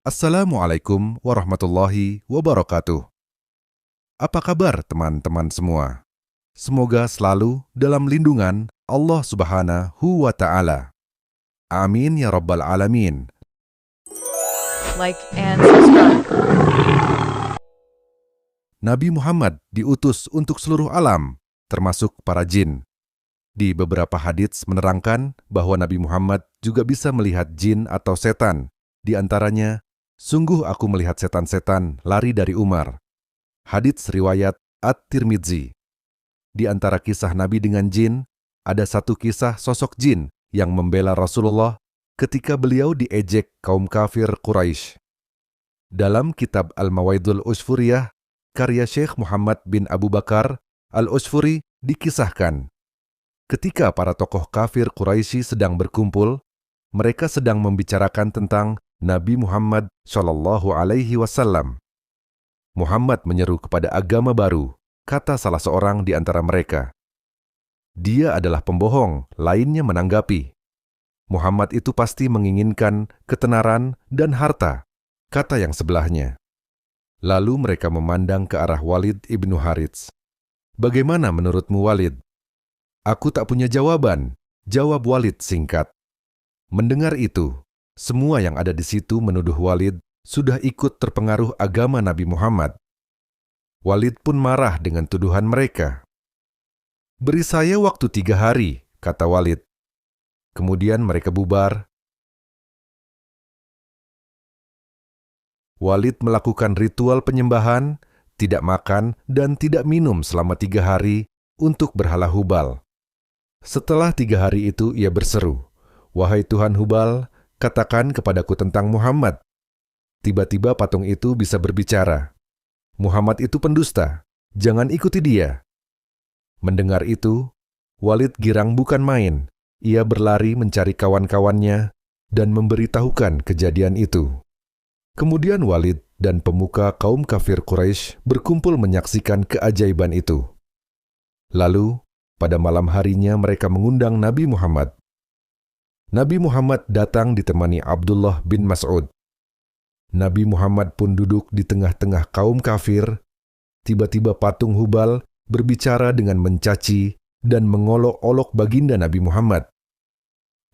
Assalamualaikum warahmatullahi wabarakatuh. Apa kabar teman-teman semua? Semoga selalu dalam lindungan Allah Subhanahu wa Ta'ala. Amin ya Rabbal Alamin. Like and subscribe. Nabi Muhammad diutus untuk seluruh alam, termasuk para jin. Di beberapa hadits menerangkan bahwa Nabi Muhammad juga bisa melihat jin atau setan. Di antaranya, sungguh aku melihat setan-setan lari dari Umar. Hadits riwayat At-Tirmidzi. Di antara kisah Nabi dengan jin, ada satu kisah sosok jin yang membela Rasulullah ketika beliau diejek kaum kafir Quraisy. Dalam kitab Al-Mawaidul Usfuriyah, karya Syekh Muhammad bin Abu Bakar Al-Usfuri dikisahkan. Ketika para tokoh kafir Quraisy sedang berkumpul, mereka sedang membicarakan tentang Nabi Muhammad Shallallahu Alaihi Wasallam. Muhammad menyeru kepada agama baru, kata salah seorang di antara mereka. Dia adalah pembohong, lainnya menanggapi. Muhammad itu pasti menginginkan ketenaran dan harta, kata yang sebelahnya. Lalu mereka memandang ke arah Walid ibnu Harits. Bagaimana menurutmu Walid? Aku tak punya jawaban, jawab Walid singkat. Mendengar itu, semua yang ada di situ menuduh Walid sudah ikut terpengaruh agama Nabi Muhammad. Walid pun marah dengan tuduhan mereka. Beri saya waktu 3 hari, kata Walid. Kemudian mereka bubar. Walid melakukan ritual penyembahan, tidak makan dan tidak minum selama 3 hari untuk berhala Hubal. Setelah 3 hari itu ia berseru, "Wahai Tuhan Hubal, katakan kepadaku tentang Muhammad." Tiba-tiba patung itu bisa berbicara. Muhammad itu pendusta, jangan ikuti dia. Mendengar itu, Walid girang bukan main. Ia berlari mencari kawan-kawannya dan memberitahukan kejadian itu. Kemudian Walid dan pemuka kaum kafir Quraisy berkumpul menyaksikan keajaiban itu. Lalu, pada malam harinya mereka mengundang Nabi Muhammad. Nabi Muhammad datang ditemani Abdullah bin Mas'ud. Nabi Muhammad pun duduk di tengah-tengah kaum kafir. Tiba-tiba patung Hubal berbicara dengan mencaci dan mengolok-olok baginda Nabi Muhammad.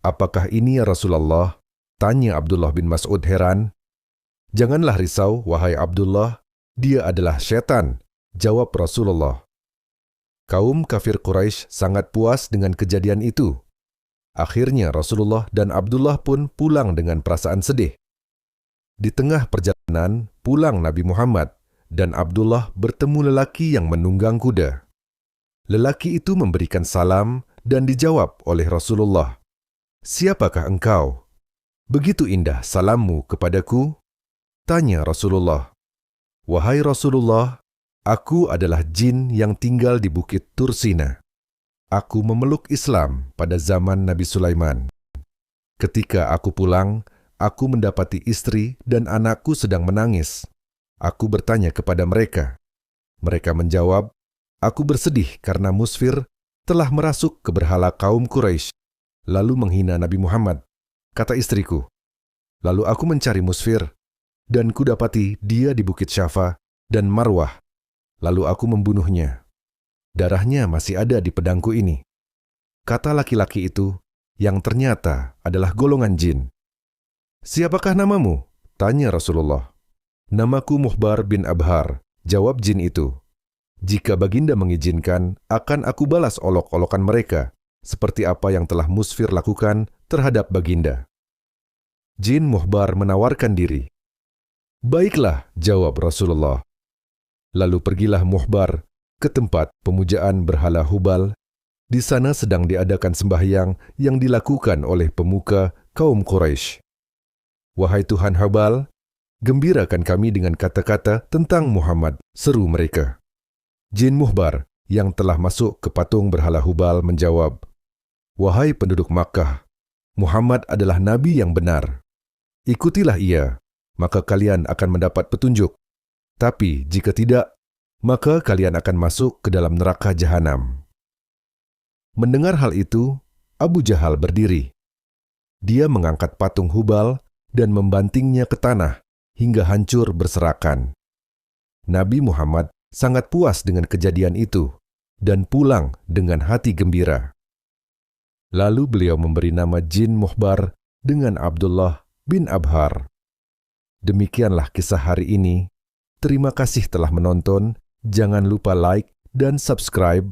"Apakah ini ya Rasulullah?" tanya Abdullah bin Mas'ud heran. "Janganlah risau, wahai Abdullah, dia adalah setan," jawab Rasulullah. Kaum kafir Quraisy sangat puas dengan kejadian itu. Akhirnya Rasulullah dan Abdullah pun pulang dengan perasaan sedih. Di tengah perjalanan, pulang Nabi Muhammad dan Abdullah bertemu lelaki yang menunggang kuda. Lelaki itu memberikan salam dan dijawab oleh Rasulullah. "Siapakah engkau? Begitu indah salammu kepadaku?" tanya Rasulullah. "Wahai Rasulullah, aku adalah jin yang tinggal di Bukit Tursina. Aku memeluk Islam pada zaman Nabi Sulaiman. Ketika aku pulang, aku mendapati istri dan anakku sedang menangis. Aku bertanya kepada mereka. Mereka menjawab, aku bersedih karena Musfir telah merasuk ke berhala kaum Quraisy, lalu menghina Nabi Muhammad. Kata istriku, lalu aku mencari Musfir, dan kudapati dia di Bukit Syafa dan Marwah. Lalu aku membunuhnya. Darahnya masih ada di pedangku ini." Kata laki-laki itu, yang ternyata adalah golongan jin. "Siapakah namamu?" tanya Rasulullah. "Namaku Muhbar bin Abhar," jawab jin itu. "Jika baginda mengizinkan, akan aku balas olok-olokan mereka, seperti apa yang telah Musfir lakukan terhadap baginda." Jin Muhbar menawarkan diri. "Baiklah," jawab Rasulullah. Lalu pergilah Muhbar ke tempat pemujaan berhala Hubal. Di sana sedang diadakan sembahyang yang dilakukan oleh pemuka kaum Quraisy. "Wahai Tuhan Hubal, gembirakan kami dengan kata-kata tentang Muhammad," seru mereka. Jin Muhbar yang telah masuk ke patung berhala Hubal menjawab, "Wahai penduduk Makkah, Muhammad adalah nabi yang benar. Ikutilah ia, maka kalian akan mendapat petunjuk. Tapi jika tidak, maka kalian akan masuk ke dalam neraka jahanam." Mendengar hal itu, Abu Jahal berdiri. Dia mengangkat patung Hubal dan membantingnya ke tanah, hingga hancur berserakan. Nabi Muhammad sangat puas dengan kejadian itu dan pulang dengan hati gembira. Lalu beliau memberi nama jin Muhbar dengan Abdullah bin Abhar. Demikianlah kisah hari ini. Terima kasih telah menonton. Jangan lupa like dan subscribe